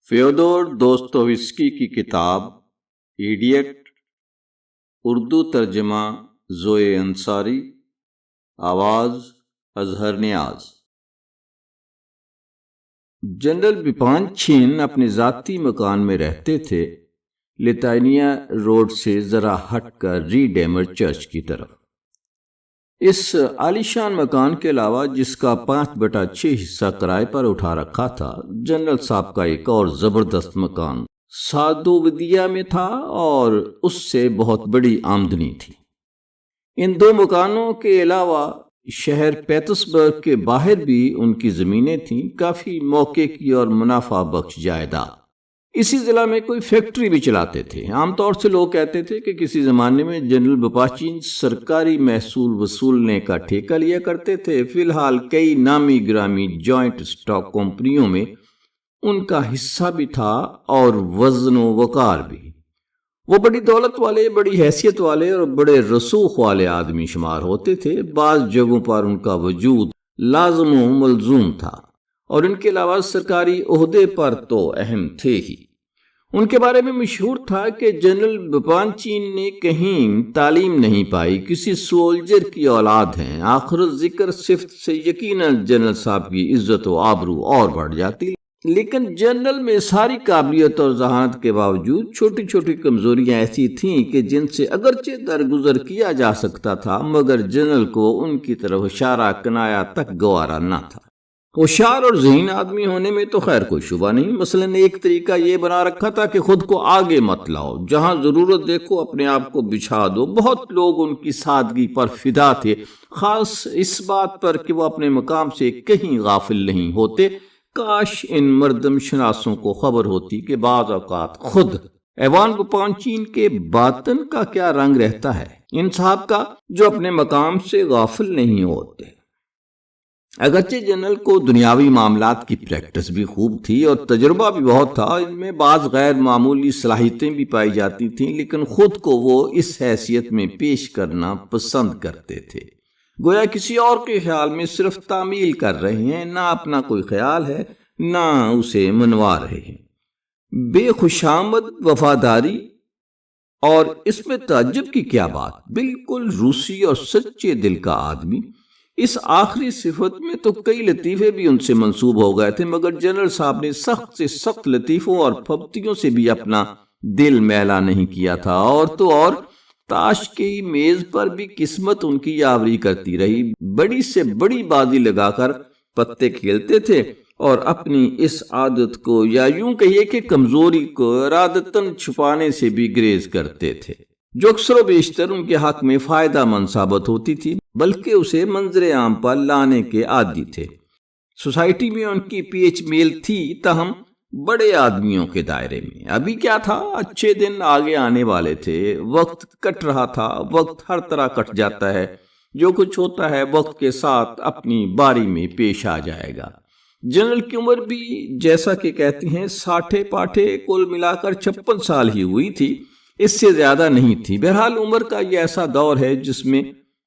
Fyodor دوستویسکی کی کتاب idiot, Urdu ترجمہ زوئے انصاری، آواز اظہر نیاز۔ جنرل بپانچین اپنے ذاتی مکان میں رہتے تھے، لیتائنیا روڈ سے ذرا ہٹ کر ریڈیمر چرچ کی طرف۔ اس عالیشان مکان کے علاوہ، جس کا 5/6 حصہ کرائے پر اٹھا رکھا تھا، جنرل صاحب کا ایک اور زبردست مکان سادوودیا میں تھا اور اس سے بہت بڑی آمدنی تھی۔ ان دو مکانوں کے علاوہ شہر پیٹسبرگ کے باہر بھی ان کی زمینیں تھیں، کافی موقع کی اور منافع بخش جائیداد۔ اسی ضلع میں کوئی فیکٹری بھی چلاتے تھے۔ عام طور سے لوگ کہتے تھے کہ کسی زمانے میں جنرل بپانچین سرکاری محصول وصولنے کا ٹھیکہ لیا کرتے تھے۔ فی الحال کئی نامی گرامی جوائنٹ اسٹاک کمپنیوں میں ان کا حصہ بھی تھا اور وزن و وقار بھی۔ وہ بڑی دولت والے، بڑی حیثیت والے اور بڑے رسوخ والے آدمی شمار ہوتے تھے۔ بعض جگہوں پر ان کا وجود لازم و ملزوم تھا اور ان کے علاوہ سرکاری عہدے پر تو اہم تھے ہی۔ ان کے بارے میں مشہور تھا کہ جنرل بپانچین نے کہیں تعلیم نہیں پائی، کسی سولجر کی اولاد ہیں۔ آخر ذکر صفت سے یقیناً جنرل صاحب کی عزت و آبرو اور بڑھ جاتی، لیکن جنرل میں ساری قابلیت اور ذہانت کے باوجود چھوٹی چھوٹی کمزوریاں ایسی تھیں کہ جن سے اگرچہ درگزر کیا جا سکتا تھا، مگر جنرل کو ان کی طرف اشارہ کنایا تک گوارا نہ تھا۔ ہوشیار اور ذہین آدمی ہونے میں تو خیر کوئی شبہ نہیں۔ مثلاً ایک طریقہ یہ بنا رکھا تھا کہ خود کو آگے مت لاؤ، جہاں ضرورت دیکھو اپنے آپ کو بچھا دو۔ بہت لوگ ان کی سادگی پر فدا تھے، خاص اس بات پر کہ وہ اپنے مقام سے کہیں غافل نہیں ہوتے۔ کاش ان مردم شناسوں کو خبر ہوتی کہ بعض اوقات خود ایوان بپانچین کے باطن کا کیا رنگ رہتا ہے، ان صاحب کا جو اپنے مقام سے غافل نہیں ہوتے۔ اگرچہ جنرل کو دنیاوی معاملات کی پریکٹس بھی خوب تھی اور تجربہ بھی بہت تھا، ان میں بعض غیر معمولی صلاحیتیں بھی پائی جاتی تھیں، لیکن خود کو وہ اس حیثیت میں پیش کرنا پسند کرتے تھے گویا کسی اور کے خیال میں صرف تعمیل کر رہے ہیں، نہ اپنا کوئی خیال ہے نہ اسے منوا رہے ہیں۔ بے خوشامد وفاداری، اور اس میں تعجب کی کیا بات، بالکل روسی اور سچے دل کا آدمی۔ اس آخری صفت میں تو کئی لطیفے بھی ان سے منسوب ہو گئے تھے، مگر جنرل صاحب نے سخت سے سخت لطیفوں اور پھبتیوں سے بھی اپنا دل میلا نہیں کیا تھا۔ اور تو اور تاش کی میز پر بھی قسمت ان کی یاوری کرتی رہی۔ بڑی سے بڑی بازی لگا کر پتے کھیلتے تھے اور اپنی اس عادت کو، یا یوں کہیے کہ کمزوری کو، ارادتاً چھپانے سے بھی گریز کرتے تھے، جو اکثر و بیشتر ان کے حق میں فائدہ مند ثابت ہوتی تھی، بلکہ اسے منظر عام پر لانے کے عادی تھے۔ سوسائٹی میں ان کی پی ایچ میل تھی، تاہم بڑے آدمیوں کے دائرے میں۔ ابھی کیا تھا، اچھے دن آگے آنے والے تھے، وقت کٹ رہا تھا۔ وقت ہر طرح کٹ جاتا ہے، جو کچھ ہوتا ہے وقت کے ساتھ اپنی باری میں پیش آ جائے گا۔ جنرل کی عمر بھی جیسا کہ کہتے ہیں 60 پاٹھے کل ملا کر 56 سال ہی ہوئی تھی، اس سے زیادہ نہیں تھی۔ بہرحال عمر کا یہ ایسا دور ہے جس میں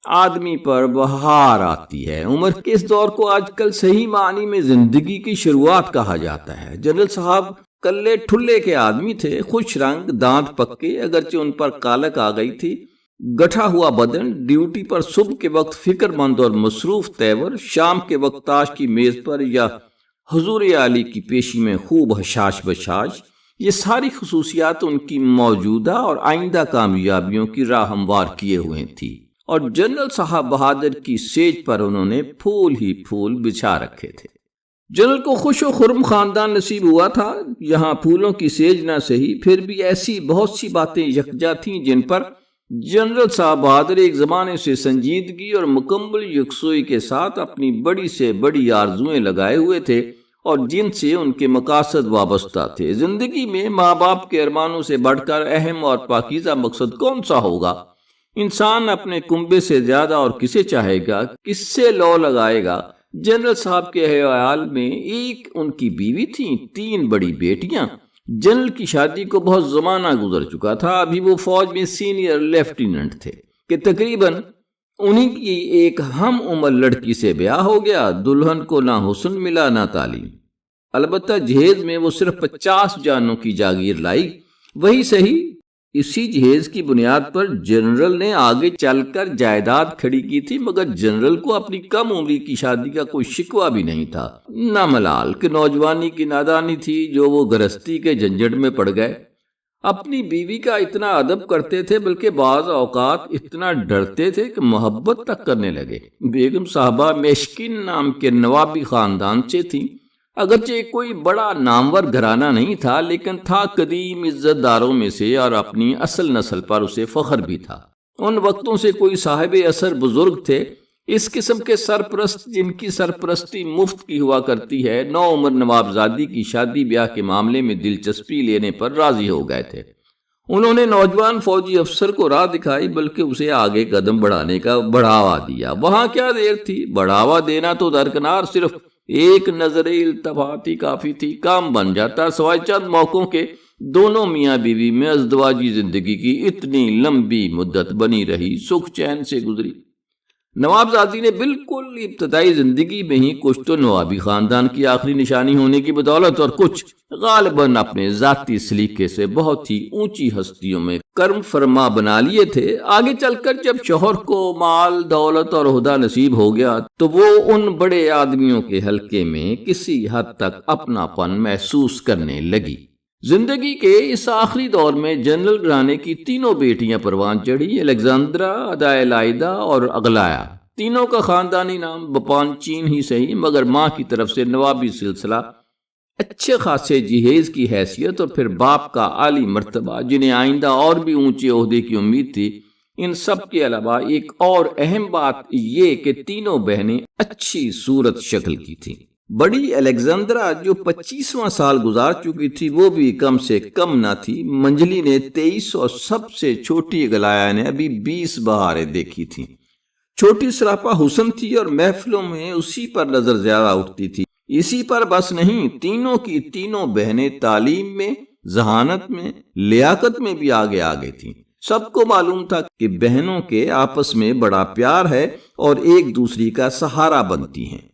آدمی پر بہار آتی ہے۔ عمر کے اس دور کو آج کل صحیح معنی میں زندگی کی شروعات کہا جاتا ہے۔ جنرل صاحب کلے ٹھلے کے آدمی تھے، خوش رنگ، دانت پکے، اگرچہ ان پر کالک آ گئی تھی، گٹھا ہوا بدن، ڈیوٹی پر صبح کے وقت فکر مند اور مصروف تیور، شام کے وقت تاش کی میز پر یا حضور عالی کی پیشی میں خوب حشاش بشاش۔ یہ ساری خصوصیات ان کی موجودہ اور آئندہ کامیابیوں کی راہ ہموار کیے ہوئے تھی، اور جنرل صاحب بہادر کی سیج پر انہوں نے پھول ہی پھول بچھا رکھے تھے۔ جنرل کو خوش و خرم خاندان نصیب ہوا تھا۔ یہاں پھولوں کی سیج نہ سہی، پھر بھی ایسی بہت سی باتیں یکجا تھیں جن پر جنرل صاحب بہادر ایک زمانے سے سنجیدگی اور مکمل یکسوئی کے ساتھ اپنی بڑی سے بڑی آرزوئیں لگائے ہوئے تھے اور جن سے ان کے مقاصد وابستہ تھے۔ زندگی میں ماں باپ کے ارمانوں سے بڑھ کر اہم اور پاکیزہ مقصد کون سا ہوگا؟ انسان اپنے کنبے سے زیادہ اور کسے چاہے گا، کس سے لو لگائے گا؟ جنرل صاحب کے خیال میں ایک ان کی بیوی تھی، 3 بڑی بیٹیاں۔ جنرل کی شادی کو بہت زمانہ گزر چکا تھا، ابھی وہ فوج میں سینئر لیفٹیننٹ تھے کہ تقریباً انہی کی ایک ہم عمر لڑکی سے بیاہ ہو گیا۔ دلہن کو نہ حسن ملا نہ تعلیم۔ البتہ جہیز میں وہ صرف 50 جانوں کی جاگیر لائی، وہی صحیح اسی جہیز کی بنیاد پر جنرل نے آگے چل کر جائیداد کھڑی کی تھی، مگر جنرل کو اپنی کم عمری کی شادی کا کوئی شکوہ بھی نہیں تھا، نہ ملال کہ نوجوانی کی نادانی تھی جو وہ گرہستی کے جھنجھٹ میں پڑ گئے۔ اپنی بیوی کا اتنا ادب کرتے تھے، بلکہ بعض اوقات اتنا ڈرتے تھے کہ محبت تک کرنے لگے۔ بیگم صاحبہ میشکن نام کے نوابی خاندان سے تھیں، اگرچہ کوئی بڑا نامور گھرانہ نہیں تھا، لیکن تھا قدیم عزت داروں میں سے، اور اپنی اصل نسل پر اسے فخر بھی تھا۔ ان وقتوں سے کوئی صاحب اثر بزرگ تھے، اس قسم کے سرپرست جن کی سرپرستی مفت کی ہوا کرتی ہے، نو عمر نوابزادی کی شادی بیاہ کے معاملے میں دلچسپی لینے پر راضی ہو گئے تھے۔ انہوں نے نوجوان فوجی افسر کو راہ دکھائی، بلکہ اسے آگے قدم بڑھانے کا بڑھاوا دیا۔ وہاں کیا دیر تھی، بڑھاوا دینا تو درکنار، صرف ایک نظر التفات ہی کافی تھی، کام بن جاتا۔ سوائے چند موقعوں کے دونوں میاں بیوی میں ازدواجی زندگی کی اتنی لمبی مدت بنی رہی، سکھ چین سے گزری۔ نوابزادی نے بالکل ابتدائی زندگی میں ہی کچھ تو نوابی خاندان کی آخری نشانی ہونے کی بدولت، اور کچھ غالباً اپنے ذاتی سلیقے سے بہت ہی اونچی ہستیوں میں کرم فرما بنا لیے تھے۔ آگے چل کر جب شوہر کو مال، دولت اور عہدہ نصیب ہو گیا تو وہ ان بڑے آدمیوں کے حلقے میں کسی حد تک اپنا پن محسوس کرنے لگی۔ زندگی کے اس آخری دور میں جنرل گرانے کی تینوں بیٹیاں پروان چڑھی، الیگزینڈرا، ادائلائیدا اور اغلایا۔ تینوں کا خاندانی نام بپانچین ہی صحیح، مگر ماں کی طرف سے نوابی سلسلہ، اچھے خاصے جہیز کی حیثیت، اور پھر باپ کا عالی مرتبہ، جنہیں آئندہ اور بھی اونچے عہدے کی امید تھی۔ ان سب کے علاوہ ایک اور اہم بات یہ کہ تینوں بہنیں اچھی صورت شکل کی تھیں۔ بڑی الیگزینڈرا جو 25واں سال گزار چکی تھی، وہ بھی کم سے کم نہ تھی۔ منجلی نے 23 اور سب سے چھوٹی اغلایا نے ابھی 20 بہاریں دیکھی تھیں۔ چھوٹی سراپا حسن تھی اور محفلوں میں اسی پر نظر زیادہ اٹھتی تھی۔ اسی پر بس نہیں، تینوں کی تینوں بہنیں تعلیم میں، ذہانت میں، لیاقت میں بھی آگے آگے تھیں۔ سب کو معلوم تھا کہ بہنوں کے آپس میں بڑا پیار ہے اور ایک دوسری کا سہارا بنتی ہیں۔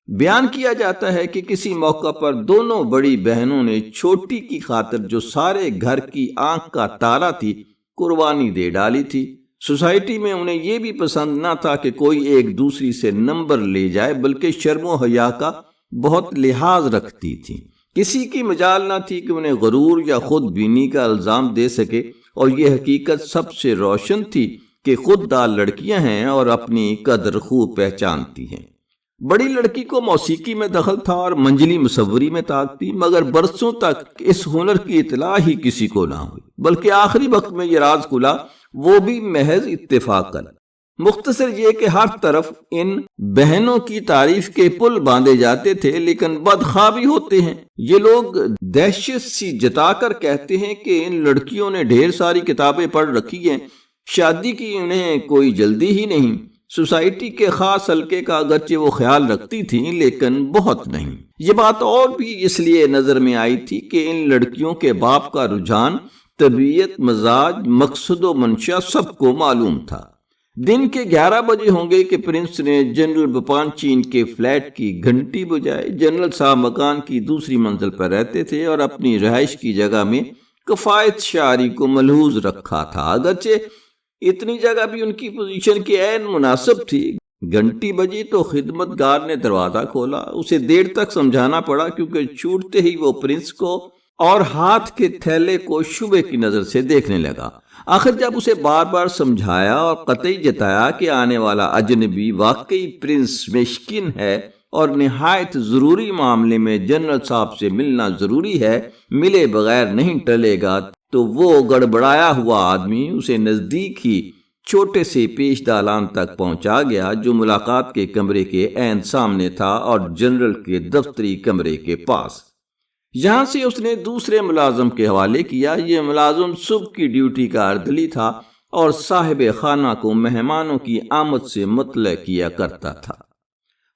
بیان کیا جاتا ہے کہ کسی موقع پر دونوں بڑی بہنوں نے چھوٹی کی خاطر جو سارے گھر کی آنکھ کا تارا تھی قربانی دے ڈالی تھی۔ سوسائٹی میں انہیں یہ بھی پسند نہ تھا کہ کوئی ایک دوسری سے نمبر لے جائے، بلکہ شرم و حیا کا بہت لحاظ رکھتی تھی۔ کسی کی مجال نہ تھی کہ انہیں غرور یا خود بینی کا الزام دے سکے، اور یہ حقیقت سب سے روشن تھی کہ خود دار لڑکیاں ہیں اور اپنی قدر خوب پہچانتی ہیں۔ بڑی لڑکی کو موسیقی میں دخل تھا اور منجلی مصوری میں طاق تھی، مگر برسوں تک اس ہنر کی اطلاع ہی کسی کو نہ ہوئی، بلکہ آخری وقت میں یہ راز کھلا، وہ بھی محض اتفاقاً۔ مختصر یہ کہ ہر طرف ان بہنوں کی تعریف کے پل باندھے جاتے تھے، لیکن بدخواہ بھی ہوتے ہیں۔ یہ لوگ دہشت سی جتا کر کہتے ہیں کہ ان لڑکیوں نے ڈھیر ساری کتابیں پڑھ رکھی ہیں، شادی کی انہیں کوئی جلدی ہی نہیں۔ سوسائٹی کے خاص حلقے کا اگرچہ وہ خیال رکھتی تھیں، لیکن بہت نہیں۔ یہ بات اور بھی اس لیے نظر میں آئی تھی کہ ان لڑکیوں کے باپ کا رجحان، طبیعت، مزاج، مقصد و منشا سب کو معلوم تھا۔ دن کے 11 بجے ہوں گے کہ پرنس نے جنرل بپانچین کے فلیٹ کی گھنٹی بجائی۔ جنرل صاحب مکان کی دوسری منزل پر رہتے تھے اور اپنی رہائش کی جگہ میں کفایت شعاری کو ملحوظ رکھا تھا، اگرچہ اتنی جگہ بھی ان کی پوزیشن کے عین مناسب تھی۔ گھنٹی بجی تو خدمت گار نے دروازہ کھولا۔ اسے دیر تک سمجھانا پڑا، کیونکہ چھوٹتے ہی وہ پرنس کو اور ہاتھ کے تھیلے کو شبہ کی نظر سے دیکھنے لگا۔ آخر جب اسے بار بار سمجھایا اور قطعی جتایا کہ آنے والا اجنبی واقعی پرنس میشکن ہے اور نہایت ضروری معاملے میں جنرل صاحب سے ملنا ضروری ہے، ملے بغیر نہیں ٹلے گا، تو وہ گڑبڑایا ہوا آدمی اسے نزدیک ہی چھوٹے سے پیش دالان تک پہنچا گیا، جو ملاقات کے کمرے کے عین سامنے تھا اور جنرل کے دفتری کمرے کے پاس۔ یہاں سے اس نے دوسرے ملازم کے حوالے کیا۔ یہ ملازم صبح کی ڈیوٹی کا اردلی تھا اور صاحب خانہ کو مہمانوں کی آمد سے مطلع کیا کرتا تھا۔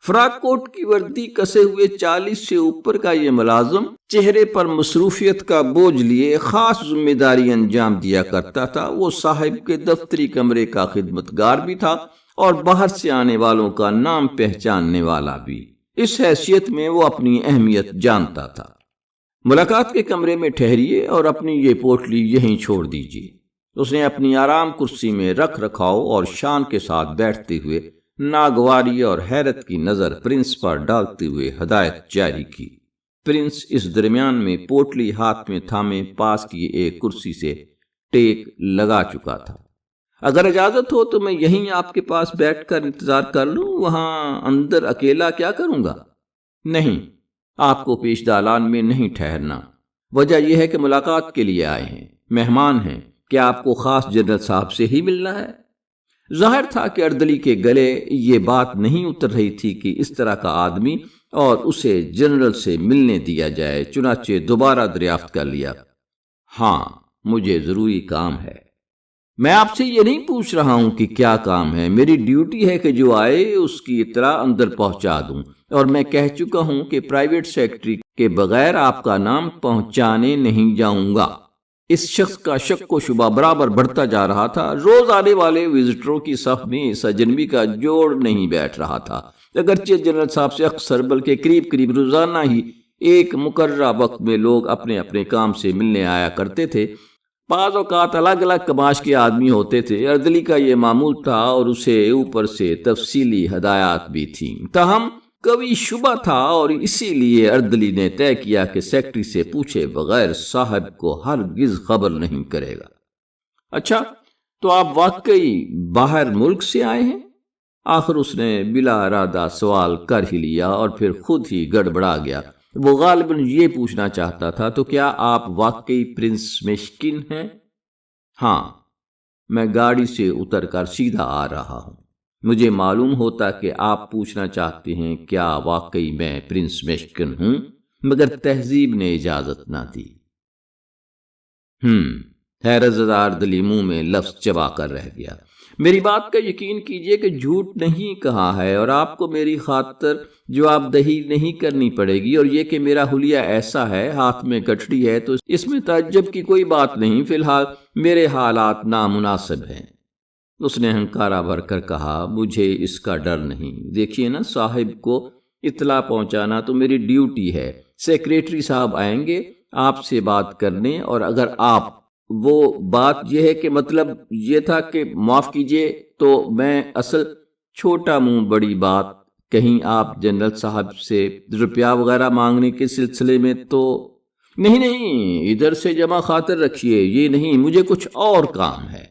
فراک کوٹ کی وردی کسے ہوئے 40 سے اوپر کا یہ ملازم چہرے پر مصروفیت کا بوجھ لیے خاص ذمہ داری انجام دیا کرتا تھا۔ وہ صاحب کے دفتری کمرے کا خدمتگار بھی تھا اور باہر سے آنے والوں کا نام پہچاننے والا بھی۔ اس حیثیت میں وہ اپنی اہمیت جانتا تھا۔ ملاقات کے کمرے میں ٹھہریے اور اپنی یہ پوٹلی یہیں چھوڑ دیجیے۔ اس نے اپنی آرام کرسی میں رکھ رکھاؤ اور شان کے ساتھ بیٹھتے ہوئے ناگواری اور حیرت کی نظر پرنس پر ڈالتے ہوئے ہدایت جاری کی۔ پرنس اس درمیان میں پوٹلی ہاتھ میں تھامے پاس کی ایک کرسی سے ٹیک لگا چکا تھا۔ اگر اجازت ہو تو میں یہیں آپ کے پاس بیٹھ کر انتظار کر لوں، وہاں اندر اکیلا کیا کروں گا؟ نہیں، آپ کو پیش دالان میں نہیں ٹھہرنا۔ وجہ یہ ہے کہ ملاقات کے لیے آئے ہیں، مہمان ہیں۔ کیا آپ کو خاص جنرل صاحب سے ہی ملنا ہے؟ ظاہر تھا کہ اردلی کے گلے یہ بات نہیں اتر رہی تھی کہ اس طرح کا آدمی اور اسے جنرل سے ملنے دیا جائے، چنانچہ دوبارہ دریافت کر لیا۔ ہاں، مجھے ضروری کام ہے۔ میں آپ سے یہ نہیں پوچھ رہا ہوں کہ کیا کام ہے، میری ڈیوٹی ہے کہ جو آئے اس کی اطلاع اندر پہنچا دوں، اور میں کہہ چکا ہوں کہ پرائیویٹ سیکرٹری کے بغیر آپ کا نام پہنچانے نہیں جاؤں گا۔ اس شخص کا شک و شبہ برابر بڑھتا جا رہا تھا۔ روز آنے والے وزٹروں کی صف میں اس اجنبی کا جوڑ نہیں بیٹھ رہا تھا، اگرچہ جنرل صاحب سے اکثر بلکہ قریب قریب روزانہ ہی ایک مقررہ وقت میں لوگ اپنے اپنے کام سے ملنے آیا کرتے تھے۔ بعض اوقات الگ الگ کماش کے آدمی ہوتے تھے۔ اردلی کا یہ معمول تھا اور اسے اوپر سے تفصیلی ہدایات بھی تھیں۔ تاہم کوئی شبہ تھا اور اسی لیے اردلی نے طے کیا کہ سیکرٹری سے پوچھے بغیر صاحب کو ہرگز خبر نہیں کرے گا۔ اچھا، تو آپ واقعی باہر ملک سے آئے ہیں؟ آخر اس نے بلا ارادہ سوال کر ہی لیا اور پھر خود ہی گڑبڑا گیا۔ وہ غالباً یہ پوچھنا چاہتا تھا، تو کیا آپ واقعی پرنس مشکن ہیں؟ ہاں، میں گاڑی سے اتر کر سیدھا آ رہا ہوں۔ مجھے معلوم ہوتا کہ آپ پوچھنا چاہتے ہیں کیا واقعی میں پرنس مشکن ہوں، مگر تہذیب نے اجازت نہ دی۔ حیرت زدہ اردلی منہ میں لفظ چبا کر رہ گیا۔ میری بات کا یقین کیجئے کہ جھوٹ نہیں کہا ہے، اور آپ کو میری خاطر جواب دہی نہیں کرنی پڑے گی، اور یہ کہ میرا حلیہ ایسا ہے، ہاتھ میں گٹھڑی ہے، تو اس میں تعجب کی کوئی بات نہیں۔ فی الحال میرے حالات نامناسب ہیں۔ اس نے ہنکارا بھر کر کہا، مجھے اس کا ڈر نہیں۔ دیکھیے نا، صاحب کو اطلاع پہنچانا تو میری ڈیوٹی ہے۔ سیکریٹری صاحب آئیں گے آپ سے بات کرنے، اور اگر آپ وہ بات یہ ہے کہ مطلب یہ تھا کہ معاف کیجئے، تو میں اصل چھوٹا منہ بڑی بات، کہیں آپ جنرل صاحب سے روپیہ وغیرہ مانگنے کے سلسلے میں تو نہیں، ادھر سے جمع خاطر رکھیے، یہ نہیں، مجھے کچھ اور کام ہے۔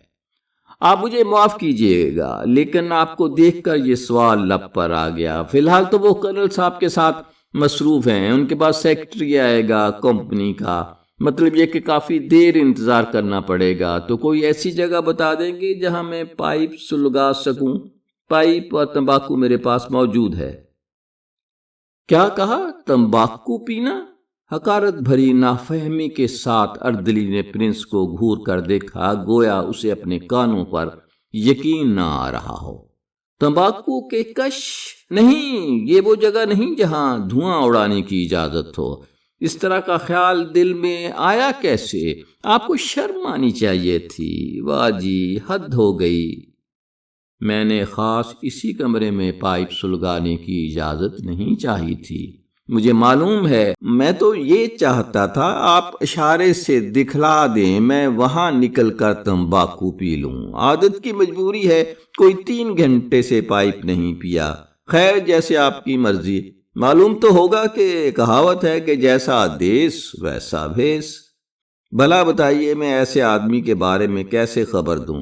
آپ مجھے معاف کیجئے گا، لیکن آپ کو دیکھ کر یہ سوال لب پر آ گیا۔ فی الحال تو وہ کرنل صاحب کے ساتھ مصروف ہیں، ان کے پاس سیکرٹری آئے گا کمپنی کا، مطلب یہ کہ کافی دیر انتظار کرنا پڑے گا۔ تو کوئی ایسی جگہ بتا دیں گے جہاں میں پائپ سلگا سکوں؟ پائپ اور تمباکو میرے پاس موجود ہے۔ کیا کہا؟ تمباکو پینا؟ حقارت بھری نافہمی کے ساتھ اردلی نے پرنس کو گھور کر دیکھا، گویا اسے اپنے کانوں پر یقین نہ آ رہا ہو۔ تمباکو کے کش؟ نہیں، یہ وہ جگہ نہیں جہاں دھواں اڑانے کی اجازت ہو۔ اس طرح کا خیال دل میں آیا کیسے؟ آپ کو شرم آنی چاہیے تھی۔ واہ جی، حد ہو گئی۔ میں نے خاص اسی کمرے میں پائپ سلگانے کی اجازت نہیں چاہی تھی۔ مجھے معلوم ہے، میں تو یہ چاہتا تھا آپ اشارے سے دکھلا دیں، میں وہاں نکل کر تمباکو پی لوں۔ عادت کی مجبوری ہے، کوئی 3 گھنٹے سے پائپ نہیں پیا۔ خیر، جیسے آپ کی مرضی۔ معلوم تو ہوگا کہ کہاوت ہے کہ جیسا دیس ویسا بھیس۔ بھلا بتائیے، میں ایسے آدمی کے بارے میں کیسے خبر دوں؟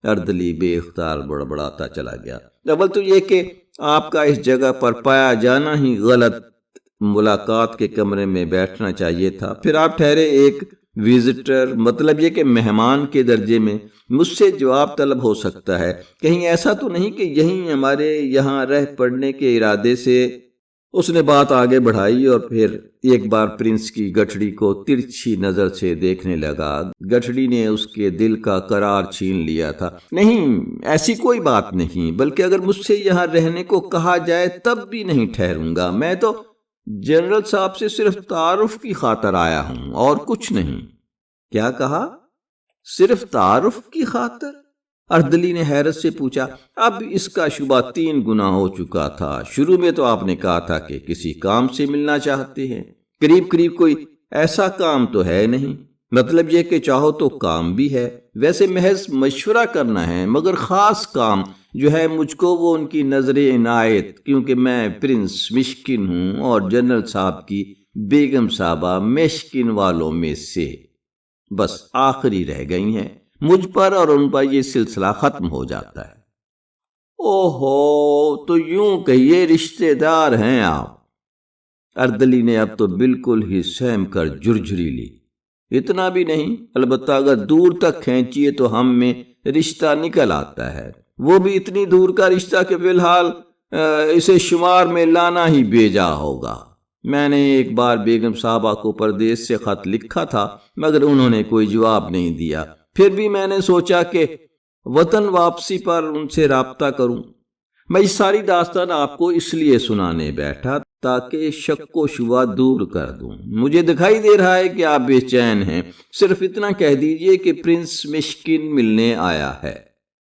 اردلی بے اختیار بڑبڑاتا چلا گیا۔ اول تو یہ کہ آپ کا اس جگہ پر پایا جانا ہی غلط، ملاقات کے کمرے میں بیٹھنا چاہیے تھا۔ پھر آپ ٹھہرے ایک وزٹر، مطلب یہ کہ مہمان کے درجے میں مجھ سے جواب طلب ہو سکتا ہے۔ کہیں ایسا تو نہیں کہ یہیں ہمارے یہاں رہ پڑنے کے ارادے سے؟ اس نے بات آگے بڑھائی اور پھر ایک بار پرنس کی گٹھڑی کو ترچھی نظر سے دیکھنے لگا۔ گٹھڑی نے اس کے دل کا قرار چھین لیا تھا۔ نہیں، ایسی کوئی بات نہیں، بلکہ اگر مجھ سے یہاں رہنے کو کہا جائے تب بھی نہیں ٹھہروں گا۔ میں تو جنرل صاحب سے صرف تعارف کی خاطر آیا ہوں اور کچھ نہیں۔ کیا کہا؟ صرف تعارف کی خاطر؟ اردلی نے حیرت سے پوچھا۔ اب اس کا شبہ 3 گنا ہو چکا تھا۔ شروع میں تو آپ نے کہا تھا کہ کسی کام سے ملنا چاہتے ہیں، قریب قریب کوئی ایسا کام تو ہے نہیں، مطلب یہ کہ چاہو تو کام بھی ہے، ویسے محض مشورہ کرنا ہے، مگر خاص کام جو ہے مجھ کو وہ ان کی نظر عنایت، کیونکہ میں پرنس مشکن ہوں اور جنرل صاحب کی بیگم صاحبہ مشکن والوں میں سے بس آخری رہ گئی ہیں، مجھ پر اور ان پر یہ سلسلہ ختم ہو جاتا ہے۔ اوہو، تو یوں کہیے رشتہ دار ہیں آپ؟ اردلی نے اب تو بالکل ہی سہم کر جھرجھری لی۔ اتنا بھی نہیں، البتہ اگر دور تک کھینچیے تو ہم میں رشتہ نکل آتا ہے، وہ بھی اتنی دور کا رشتہ کہ فی الحال اسے شمار میں لانا ہی بیجا ہوگا۔ میں نے ایک بار بیگم صاحبہ کو پردیس سے خط لکھا تھا، مگر انہوں نے کوئی جواب نہیں دیا، پھر بھی میں نے سوچا کہ وطن واپسی پر ان سے رابطہ کروں۔ میں اس ساری داستان آپ کو اس لیے سنانے بیٹھا تاکہ شک و شبہ دور کر دوں۔ مجھے دکھائی دے رہا ہے کہ آپ بے چین ہیں، صرف اتنا کہہ دیجئے کہ پرنس مشکن ملنے آیا ہے،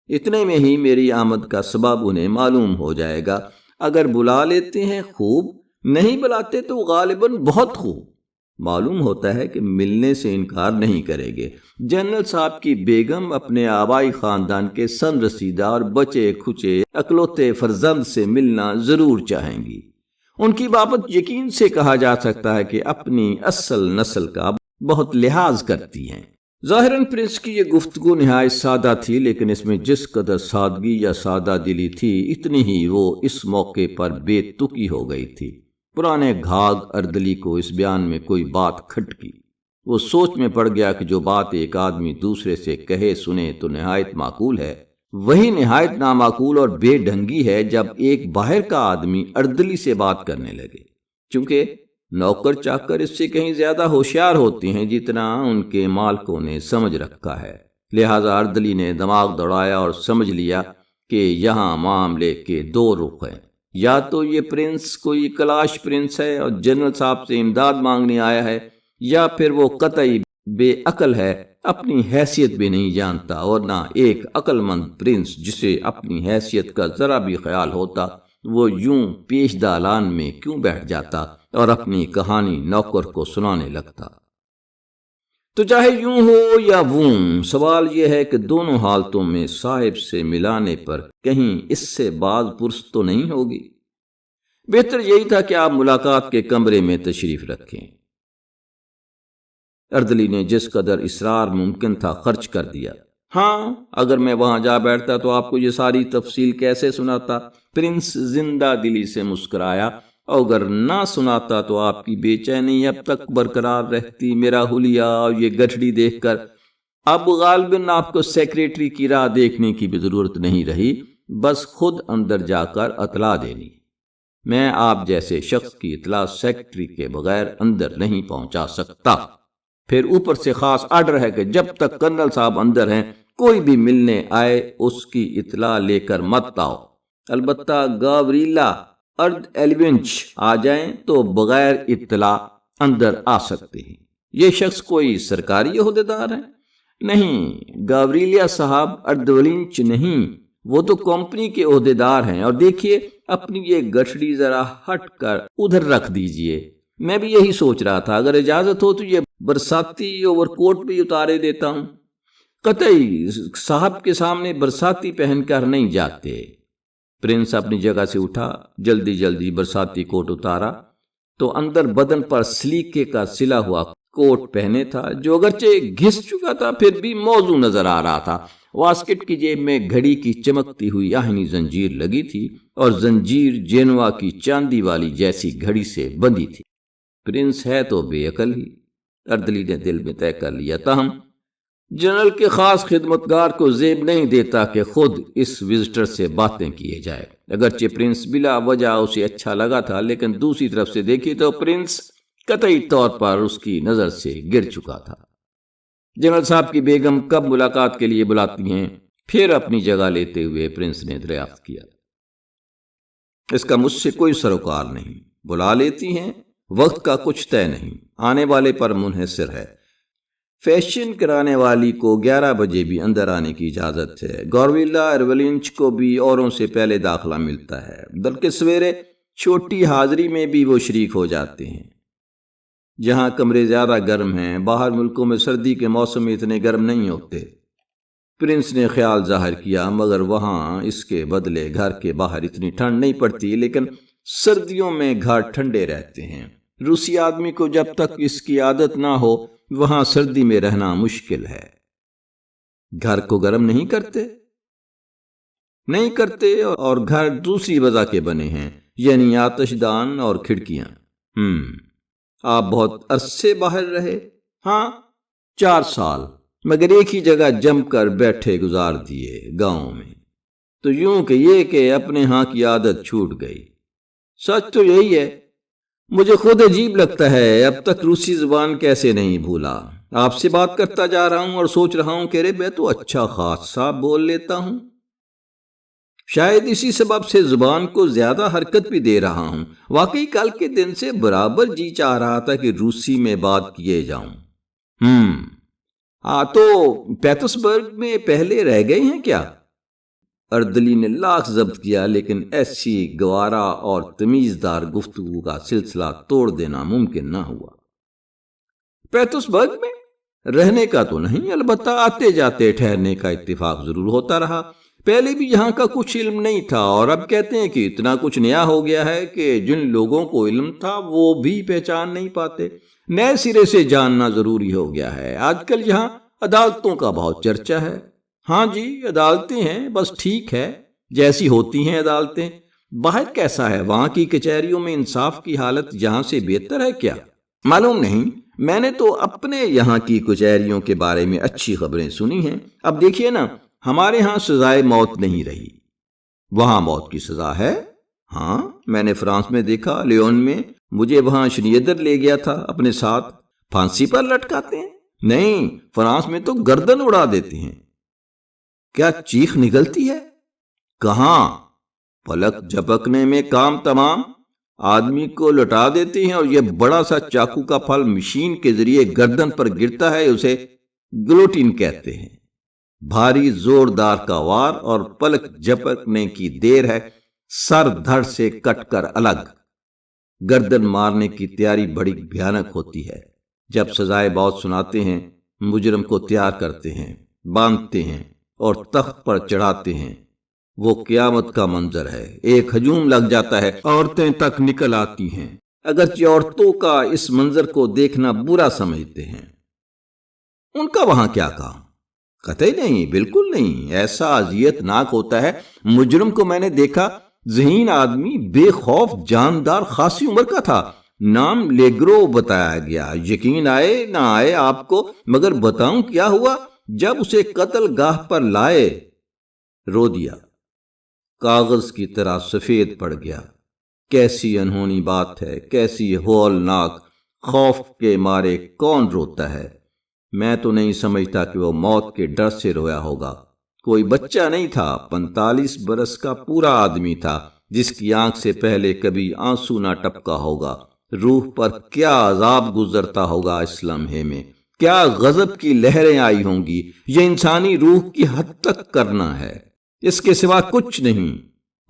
اتنے میں ہی میری آمد کا سبب انہیں معلوم ہو جائے گا۔ اگر بلا لیتے ہیں خوب، نہیں بلاتے تو غالباً بہت خوب۔ معلوم ہوتا ہے کہ ملنے سے انکار نہیں کرے گے۔ جنرل صاحب کی بیگم اپنے آبائی خاندان کے سن رسیدہ اور بچے کھچے اکلوتے فرزند سے ملنا ضرور چاہیں گی۔ ان کی بابت یقین سے کہا جا سکتا ہے کہ اپنی اصل نسل کا بہت لحاظ کرتی ہیں۔ ظاہراً پرنس کی یہ گفتگو نہایت سادہ تھی، لیکن اس میں جس قدر سادگی یا سادہ دلی تھی، اتنی ہی وہ اس موقع پر بے تکی ہو گئی تھی۔ پرانے گھاگ اردلی کو اس بیان میں کوئی بات کھٹکی۔ وہ سوچ میں پڑ گیا کہ جو بات ایک آدمی دوسرے سے کہے سنے تو نہایت معقول ہے، وہی نہایت نامعقول اور بے ڈھنگی ہے جب ایک باہر کا آدمی اردلی سے بات کرنے لگے، چونکہ نوکر چاکر اس سے کہیں زیادہ ہوشیار ہوتے ہیں جتنا ان کے مالکوں نے سمجھ رکھا ہے۔ لہذا اردلی نے دماغ دوڑایا اور سمجھ لیا کہ یہاں معاملے کے 2 رخ ہیں، یا تو یہ پرنس کوئی کلاش پرنس ہے اور جنرل صاحب سے امداد مانگنے آیا ہے، یا پھر وہ قطعی بے عقل ہے، اپنی حیثیت بھی نہیں جانتا، اور نہ ایک عقل مند پرنس جسے اپنی حیثیت کا ذرا بھی خیال ہوتا وہ یوں پیش دالان میں کیوں بیٹھ جاتا اور اپنی کہانی نوکر کو سنانے لگتا۔ تو چاہے یوں ہو یا ووں، سوال یہ ہے کہ دونوں حالتوں میں صاحب سے ملانے پر کہیں اس سے باز پرس تو نہیں ہوگی۔ بہتر یہی تھا کہ آپ ملاقات کے کمرے میں تشریف رکھیں۔ اردلی نے جس قدر اصرار ممکن تھا خرچ کر دیا۔ ہاں، اگر میں وہاں جا بیٹھتا تو آپ کو یہ ساری تفصیل کیسے سناتا؟ پرنس زندہ دلی سے مسکرایا۔ اگر نہ سناتا تو آپ کی بے چینی اب تک برقرار رہتی۔ میرا حلیہ اور یہ گٹھڑی دیکھ کر اب غالباً آپ کو سیکریٹری کی راہ دیکھنے کی بھی ضرورت نہیں رہی، بس خود اندر جا کر اطلاع دینی۔ میں آپ جیسے شخص کی اطلاع سیکریٹری کے بغیر اندر نہیں پہنچا سکتا۔ پھر اوپر سے خاص آرڈر ہے کہ جب تک کرنل صاحب اندر ہیں کوئی بھی ملنے آئے اس کی اطلاع لے کر مت آؤ۔ البتہ گاوریلا ارد ایلیونچ آ جائیں تو بغیر اطلاع اندر آ سکتے ہیں۔ یہ شخص کوئی سرکاری عہدیدار ہے؟ نہیں، گاوریلا صاحب اردولنچ نہیں، وہ تو کمپنی کے عہدیدار ہیں۔ اور دیکھیے، اپنی یہ گٹھڑی ذرا ہٹ کر ادھر رکھ دیجئے۔ میں بھی یہی سوچ رہا تھا، اگر اجازت ہو تو یہ برساتی اوور کوٹ بھی اتارے دیتا ہوں۔ قطعی صاحب کے سامنے برساتی پہن کر نہیں جاتے۔ پرنس اپنی جگہ سے اٹھا، جلدی جلدی برساتی کوٹ اتارا تو اندر بدن پر سلیکے کا سلا ہوا کوٹ پہنے تھا، جو اگرچہ گھس چکا تھا پھر بھی موزوں نظر آ رہا تھا۔ واسکٹ کی جیب میں گھڑی کی چمکتی ہوئی آہنی زنجیر لگی تھی اور زنجیر جینوا کی چاندی والی جیسی گھڑی سے بندھی تھی۔ پرنس ہے تو بے عقل ہی، اردلی نے دل میں طے کر لیا، تاہم جنرل کے خاص خدمتگار کو زیب نہیں دیتا کہ خود اس وزٹر سے باتیں کیے جائے۔ اگرچہ پرنس بلا وجہ اسے اچھا لگا تھا، لیکن دوسری طرف سے دیکھی تو پرنس قطعی طور پر اس کی نظر سے گر چکا تھا۔ جنرل صاحب کی بیگم کب ملاقات کے لیے بلاتی ہیں؟ پھر اپنی جگہ لیتے ہوئے پرنس نے دریافت کیا۔ اس کا مجھ سے کوئی سروکار نہیں، بلا لیتی ہیں، وقت کا کچھ طے نہیں، آنے والے پر منحصر ہے۔ فیشن کرانے والی کو 11 بجے بھی اندر آنے کی اجازت ہے۔ گورولہ ایرولینچ کو بھی اوروں سے پہلے داخلہ ملتا ہے، بلکہ سویرے چھوٹی حاضری میں بھی وہ شریک ہو جاتے ہیں۔ جہاں کمرے زیادہ گرم ہیں، باہر ملکوں میں سردی کے موسم میں اتنے گرم نہیں ہوتے۔ پرنس نے خیال ظاہر کیا، مگر وہاں اس کے بدلے گھر کے باہر اتنی ٹھنڈ نہیں پڑتی، لیکن سردیوں میں گھر ٹھنڈے رہتے ہیں۔ روسی آدمی کو جب تک اس کی عادت نہ ہو وہاں سردی میں رہنا مشکل ہے۔ گھر کو گرم نہیں کرتے اور گھر دوسری وجہ کے بنے ہیں، یعنی آتش دان اور کھڑکیاں۔ آپ بہت عرصے باہر رہے؟ ہاں، 4 سال، مگر ایک ہی جگہ جم کر بیٹھے گزار دیے، گاؤں میں۔ تو یوں کہ یہ کہ اپنے ہاں کی عادت چھوٹ گئی۔ سچ تو یہی ہے، مجھے خود عجیب لگتا ہے اب تک روسی زبان کیسے نہیں بھولا۔ آپ سے بات کرتا جا رہا ہوں اور سوچ رہا ہوں کہ رے میں تو اچھا خاصا بول لیتا ہوں۔ شاید اسی سبب سے زبان کو زیادہ حرکت بھی دے رہا ہوں۔ واقعی کل کے دن سے برابر جی چاہ رہا تھا کہ روسی میں بات کیے جاؤں۔ تو پیٹرسبرگ میں پہلے رہ گئے ہیں کیا؟ اردلی نے لاکھ ضبط کیا، لیکن ایسی گوارا اور تمیزدار گفتگو کا سلسلہ توڑ دینا ممکن نہ ہوا۔ پیٹرسبرگ میں رہنے کا تو نہیں، البتہ آتے جاتے ٹھہرنے کا اتفاق ضرور ہوتا رہا۔ پہلے بھی یہاں کا کچھ علم نہیں تھا، اور اب کہتے ہیں کہ اتنا کچھ نیا ہو گیا ہے کہ جن لوگوں کو علم تھا وہ بھی پہچان نہیں پاتے۔ نئے سرے سے جاننا ضروری ہو گیا ہے۔ آج کل یہاں عدالتوں کا بہت چرچا ہے۔ ہاں جی، عدالتیں ہیں، بس ٹھیک ہے جیسی ہوتی ہیں عدالتیں۔ باہر کیسا ہے؟ وہاں کی کچہریوں میں انصاف کی حالت یہاں سے بہتر ہے کیا؟ معلوم نہیں، میں نے تو اپنے یہاں کی کچہریوں کے بارے میں اچھی خبریں سنی ہیں۔ اب دیکھیے نا، ہمارے ہاں سزائے موت نہیں رہی، وہاں موت کی سزا ہے۔ ہاں، میں نے فرانس میں دیکھا، لیون میں۔ مجھے وہاں شنیدر لے گیا تھا اپنے ساتھ۔ پھانسی پر لٹکاتے ہیں؟ نہیں، فرانس میں تو گردن اڑا دیتے ہیں۔ کیا چیخ نکلتی ہے؟ کہاں، پلک جھپکنے میں کام تمام۔ آدمی کو لٹا دیتے ہیں، اور یہ بڑا سا چاقو کا پھل مشین کے ذریعے گردن پر گرتا ہے، اسے گلوٹین کہتے ہیں۔ بھاری زوردار کا وار اور پلک جھپکنے کی دیر ہے، سر دھڑ سے کٹ کر الگ۔ گردن مارنے کی تیاری بڑی بھیانک ہوتی ہے۔ جب سزائے موت سناتے ہیں، مجرم کو تیار کرتے ہیں، باندھتے ہیں اور تخت پر چڑھاتے ہیں۔ وہ قیامت کا منظر ہے، ایک ہجوم لگ جاتا ہے، عورتیں تک نکل آتی ہیں، اگرچہ عورتوں کا اس منظر کو دیکھنا برا سمجھتے ہیں۔ ان کا وہاں کیا کام؟ قطعی نہیں، بالکل نہیں، ایسا اذیت ناک ہوتا ہے۔ مجرم کو میں نے دیکھا، ذہین آدمی، بے خوف، جاندار، خاصی عمر کا تھا۔ نام لیگرو بتایا گیا۔ یقین آئے نہ آئے آپ کو، مگر بتاؤں کیا ہوا؟ جب اسے قتل گاہ پر لائے، رو دیا، کاغذ کی طرح سفید پڑ گیا۔ کیسی انہونی بات ہے، کیسی ہولناک۔ خوف کے مارے کون روتا ہے؟ میں تو نہیں سمجھتا کہ وہ موت کے ڈر سے رویا ہوگا۔ کوئی بچہ نہیں تھا، 45 برس کا پورا آدمی تھا، جس کی آنکھ سے پہلے کبھی آنسو نہ ٹپکا ہوگا۔ روح پر کیا عذاب گزرتا ہوگا اس لمحے میں، کیا غضب کی لہریں آئی ہوں گی۔ یہ انسانی روح کی حد تک کرنا ہے، اس کے سوا کچھ نہیں۔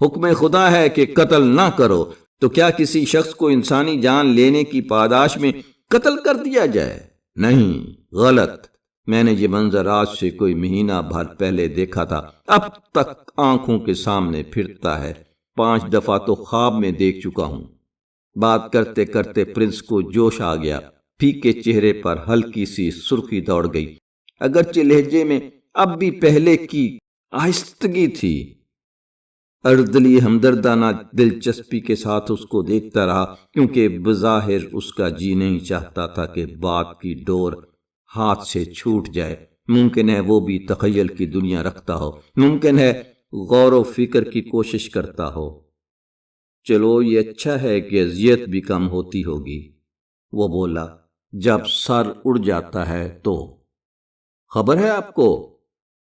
حکم خدا ہے کہ قتل نہ کرو، تو کیا کسی شخص کو انسانی جان لینے کی پاداش میں قتل کر دیا جائے؟ نہیں، غلط۔ میں نے یہ منظر آج سے کوئی مہینہ بھر پہلے دیکھا تھا، اب تک آنکھوں کے سامنے پھرتا ہے۔ 5 دفعہ تو خواب میں دیکھ چکا ہوں۔ بات کرتے کرتے پرنس کو جوش آ گیا، پھیکے چہرے پر ہلکی سی سرخی دوڑ گئی، اگرچہ لہجے میں اب بھی پہلے کی آہستگی تھی۔ اردلی ہمدردانہ دلچسپی کے ساتھ اس کو دیکھتا رہا، کیونکہ بظاہر اس کا جی نہیں چاہتا تھا کہ بات کی ڈور ہاتھ سے چھوٹ جائے۔ ممکن ہے وہ بھی تخیل کی دنیا رکھتا ہو، ممکن ہے غور و فکر کی کوشش کرتا ہو۔ چلو، یہ اچھا ہے کہ اذیت بھی کم ہوتی ہوگی، وہ بولا۔ جب سر اڑ جاتا ہے تو خبر ہے آپ کو،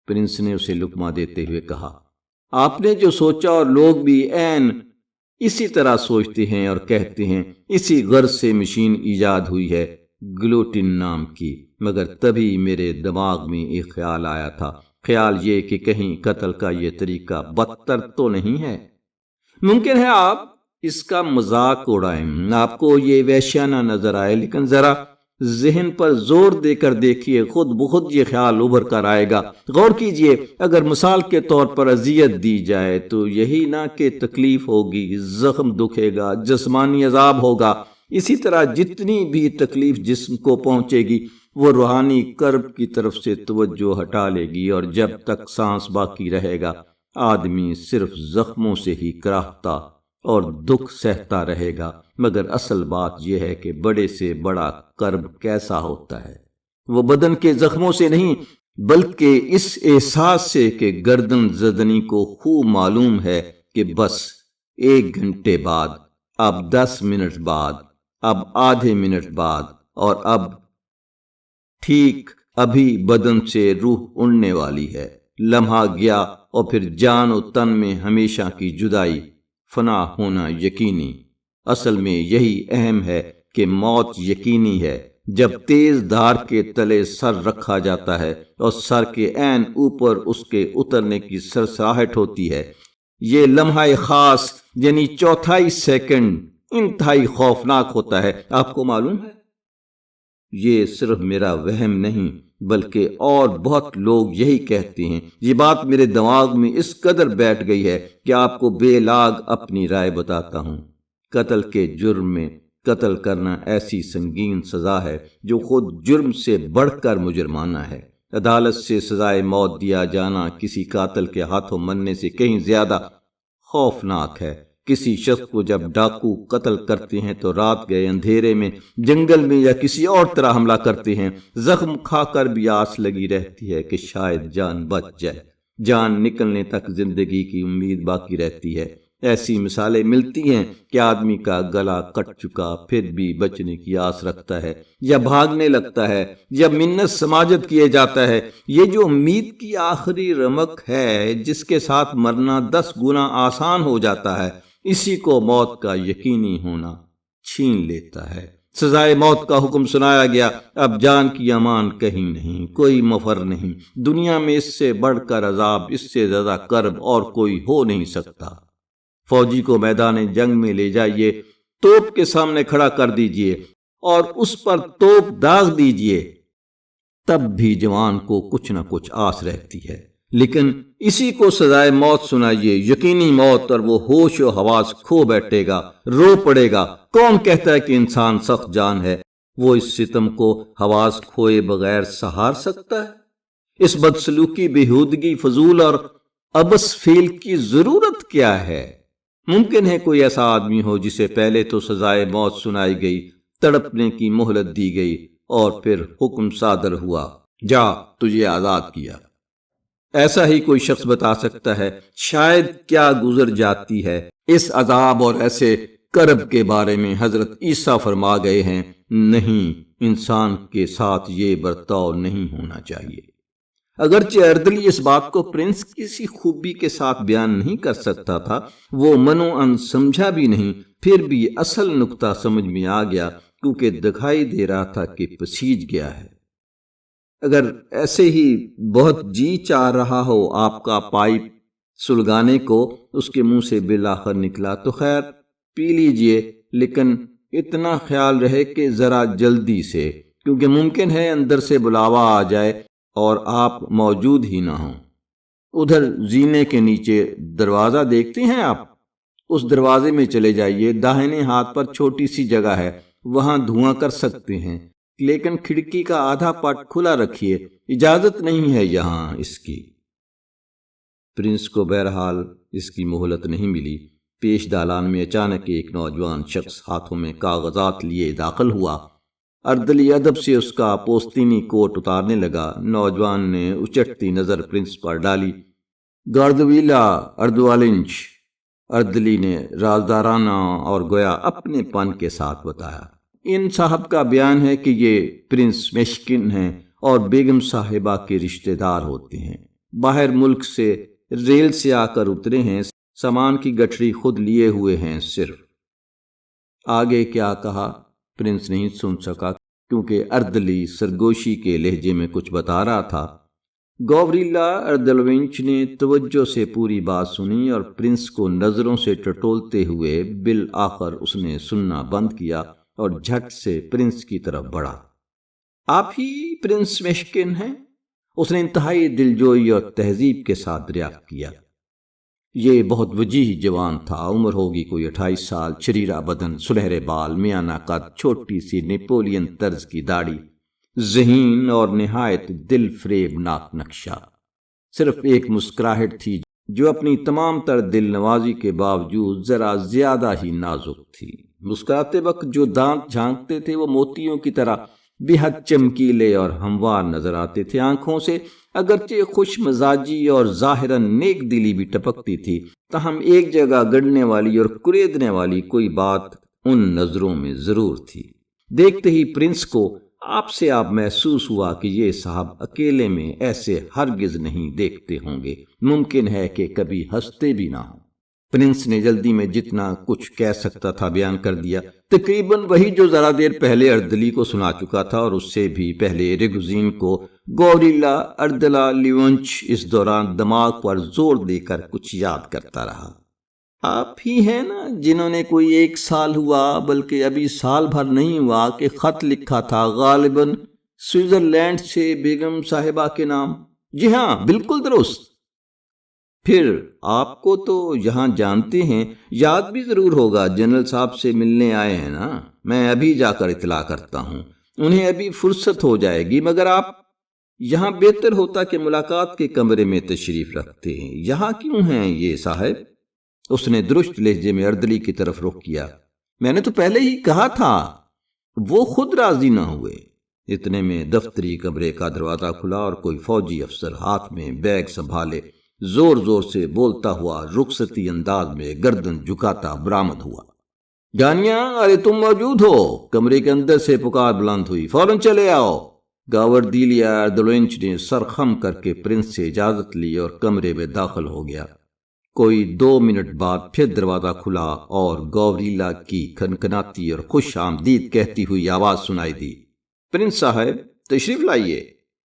پرنس نے اسے لقمہ دیتے ہوئے کہا۔ آپ نے جو سوچا اور لوگ بھی عین اسی طرح سوچتے ہیں اور کہتے ہیں، اسی غرض سے مشین ایجاد ہوئی ہے گلوٹن نام کی، مگر تبھی میرے دماغ میں ایک خیال آیا تھا، خیال یہ کہ کہیں قتل کا یہ طریقہ بدتر تو نہیں ہے۔ ممکن ہے آپ اس کا مذاق اڑائیں، آپ کو یہ وحشیانہ نظر آئے، لیکن ذرا ذہن پر زور دے کر دیکھیے، خود بخود یہ خیال ابھر کر آئے گا۔ غور کیجئے، اگر مثال کے طور پر اذیت دی جائے تو یہی نہ کہ تکلیف ہوگی، زخم دکھے گا، جسمانی عذاب ہوگا، اسی طرح جتنی بھی تکلیف جسم کو پہنچے گی وہ روحانی کرب کی طرف سے توجہ ہٹا لے گی، اور جب تک سانس باقی رہے گا آدمی صرف زخموں سے ہی کراہتا اور دکھ سہتا رہے گا۔ مگر اصل بات یہ ہے کہ بڑے سے بڑا کرب کیسا ہوتا ہے، وہ بدن کے زخموں سے نہیں بلکہ اس احساس سے کہ گردن زدنی کو خوب معلوم ہے کہ بس 1 گھنٹے بعد، اب 10 منٹ بعد، اب آدھے منٹ بعد، اور اب ٹھیک ابھی بدن سے روح اڑنے والی ہے، لمحہ گیا اور پھر جان و تن میں ہمیشہ کی جدائی، فنا ہونا یقینی۔ اصل میں یہی اہم ہے کہ موت یقینی ہے جب تیز دھار کے تلے سر رکھا جاتا ہے اور سر کے عین اوپر اس کے اترنے کی سرسراہٹ ہوتی ہے۔ یہ لمحہ خاص یعنی چوتھائی سیکنڈ انتہائی خوفناک ہوتا ہے، آپ کو معلوم ہے؟ یہ صرف میرا وہم نہیں بلکہ اور بہت لوگ یہی کہتے ہیں۔ یہ بات میرے دماغ میں اس قدر بیٹھ گئی ہے کہ آپ کو بے لاگ اپنی رائے بتاتا ہوں۔ قتل کے جرم میں قتل کرنا ایسی سنگین سزا ہے جو خود جرم سے بڑھ کر مجرمانہ ہے۔ عدالت سے سزائے موت دیا جانا کسی قاتل کے ہاتھوں مرنے سے کہیں زیادہ خوفناک ہے۔ کسی شخص کو جب ڈاکو قتل کرتے ہیں تو رات گئے اندھیرے میں، جنگل میں یا کسی اور طرح حملہ کرتے ہیں، زخم کھا کر بھی آس لگی رہتی ہے کہ شاید جان بچ جائے، جان نکلنے تک زندگی کی امید باقی رہتی ہے۔ ایسی مثالیں ملتی ہیں کہ آدمی کا گلا کٹ چکا پھر بھی بچنے کی آس رکھتا ہے، یا بھاگنے لگتا ہے، یا منت سماجت کیے جاتا ہے۔ یہ جو امید کی آخری رمق ہے جس کے ساتھ مرنا 10 گنا آسان ہو جاتا ہے، اسی کو موت کا یقینی ہونا چھین لیتا ہے۔ سزائے موت کا حکم سنایا گیا، اب جان کی امان کہیں نہیں، کوئی مفر نہیں۔ دنیا میں اس سے بڑھ کر عذاب، اس سے زیادہ کرب اور کوئی ہو نہیں سکتا۔ فوجی کو میدان جنگ میں لے جائیے، توپ کے سامنے کھڑا کر دیجئے اور اس پر توپ داغ دیجئے، تب بھی جوان کو کچھ نہ کچھ آس رہتی ہے۔ لیکن اسی کو سزائے موت سنائیے، یقینی موت، اور وہ ہوش و حواس کھو بیٹھے گا، رو پڑے گا۔ کون کہتا ہے کہ انسان سخت جان ہے؟ وہ اس ستم کو حواس کھوئے بغیر سہار سکتا ہے؟ اس بدسلوکی، بےہودگی، فضول اور ابس فعل کی ضرورت کیا ہے؟ ممکن ہے کوئی ایسا آدمی ہو جسے پہلے تو سزائے موت سنائی گئی، تڑپنے کی مہلت دی گئی، اور پھر حکم صادر ہوا، جا تجھے آزاد کیا۔ ایسا ہی کوئی شخص بتا سکتا ہے شاید کیا گزر جاتی ہے۔ اس عذاب اور ایسے کرب کے بارے میں حضرت عیسیٰ فرما گئے ہیں، نہیں، انسان کے ساتھ یہ برتاؤ نہیں ہونا چاہیے۔ اگرچہ اردلی اس بات کو پرنس کسی خوبی کے ساتھ بیان نہیں کر سکتا تھا، وہ منو ان سمجھا بھی نہیں، پھر بھی اصل نقطہ سمجھ میں آ گیا، کیونکہ دکھائی دے رہا تھا کہ پسیج گیا ہے۔ اگر ایسے ہی بہت جی چاہ رہا ہو آپ کا پائپ سلگانے کو، اس کے منہ سے بالآخر نکلا تو خیر پی لیجئے، لیکن اتنا خیال رہے کہ ذرا جلدی سے، کیونکہ ممکن ہے اندر سے بلاوا آ جائے اور آپ موجود ہی نہ ہوں۔ ادھر زینے کے نیچے دروازہ دیکھتے ہیں آپ، اس دروازے میں چلے جائیے، داہنے ہاتھ پر چھوٹی سی جگہ ہے، وہاں دھواں کر سکتے ہیں، لیکن کھڑکی کا آدھا پٹ کھلا رکھیے، اجازت نہیں ہے یہاں اس کی۔ پرنس کو بہرحال اس کی مہلت نہیں ملی۔ پیش دالان میں اچانک ایک نوجوان شخص ہاتھوں میں کاغذات لیے داخل ہوا۔ اردلی ادب سے اس کا پوستینی کوٹ اتارنے لگا۔ نوجوان نے اچٹتی نظر پرنس پر ڈالی۔ گاردویلا اردوالنچ، اردلی نے رازدارانہ اور گویا اپنے پن کے ساتھ بتایا۔ ان صاحب کا بیان ہے کہ یہ پرنس مشکن ہیں اور بیگم صاحبہ کے رشتہ دار ہوتے ہیں، باہر ملک سے ریل سے آ کر اترے ہیں، سامان کی گٹھڑی خود لیے ہوئے ہیں۔ صرف آگے کیا کہا پرنس نہیں سن سکا۔ کیونکہ اردلی سرگوشی کے لہجے میں کچھ بتا رہا تھا۔ گاوریلا اردلونچ نے توجہ سے پوری بات سنی اور پرنس کو نظروں سے ٹٹولتے ہوئے بالآخر اس نے سننا بند کیا اور جھٹ سے پرنس کی طرف بڑھا۔ آپ ہی پرنس مشکن ہیں؟ اس نے انتہائی دلجوئی اور تہذیب کے ساتھ دریافت کیا۔ یہ بہت وجیح جوان تھا، عمر ہوگی کوئی 28 سال، شریرہ بدن، سنہرے بال، میانہ قد، چھوٹی سی نیپولین طرز کی داڑھی، ذہین اور نہایت دل فریب ناک نقشہ۔ صرف ایک مسکراہٹ تھی جو اپنی تمام تر دل نوازی کے باوجود ذرا زیادہ ہی نازک تھی۔ مسکراتے وقت جو دانت جھانکتے تھے وہ موتیوں کی طرح بے حد چمکیلے اور ہموار نظر آتے تھے۔ آنکھوں سے اگرچہ خوش مزاجی اور ظاہراً نیک دلی بھی ٹپکتی تھی، تاہم ایک جگہ گڑنے والی اور کریدنے والی کوئی بات ان نظروں میں ضرور تھی۔ دیکھتے ہی پرنس کو آپ سے آپ محسوس ہوا کہ یہ صاحب اکیلے میں ایسے ہرگز نہیں دیکھتے ہوں گے، ممکن ہے کہ کبھی ہنستے بھی نہ ہوں۔ پرنس نے جلدی میں جتنا کچھ کہہ سکتا تھا بیان کر دیا، تقریباً وہی جو ذرا دیر پہلے اردلی کو سنا چکا تھا، اور اس سے بھی پہلے ریگوزین کو۔ گاوریلا اردلونچ اس دوران دماغ پر زور دے کر کچھ یاد کرتا رہا۔ آپ ہی ہیں نا جنہوں نے کوئی 1 سال ہوا، بلکہ ابھی سال بھر نہیں ہوا کہ خط لکھا تھا، غالباً سوئٹزرلینڈ سے بیگم صاحبہ کے نام؟ جی ہاں، بالکل درست۔ پھر آپ کو تو یہاں جانتے ہیں، یاد بھی ضرور ہوگا، جنرل صاحب سے ملنے آئے ہیں نا؟ میں ابھی جا کر اطلاع کرتا ہوں، انہیں ابھی فرصت ہو جائے گی، مگر آپ یہاں بہتر ہوتا کہ ملاقات کے کمرے میں تشریف رکھتے ہیں۔ یہاں کیوں ہیں یہ صاحب؟ اس نے درست لہجے میں اردلی کی طرف رخ کیا۔ میں نے تو پہلے ہی کہا تھا، وہ خود راضی نہ ہوئے۔ اتنے میں دفتری کمرے کا دروازہ کھلا اور کوئی فوجی افسر ہاتھ میں بیگ سنبھالے زور زور سے بولتا ہوا رخصتی انداز میں گردن جھکاتا برآمد ہوا۔ جانیا، ارے تم موجود ہو؟ کمرے کے اندر سے پکار بلند ہوئی۔ فوراً چلے آؤ۔ گاوردیلیا اردلونچ نے سر خم کر کے پرنس سے اجازت لی اور کمرے میں داخل ہو گیا۔ کوئی 2 منٹ بعد پھر دروازہ کھلا اور گاوریلا کی کھنکھناتی اور خوش آمدید کہتی ہوئی آواز سنائی دی، پرنس صاحب تشریف لائیے۔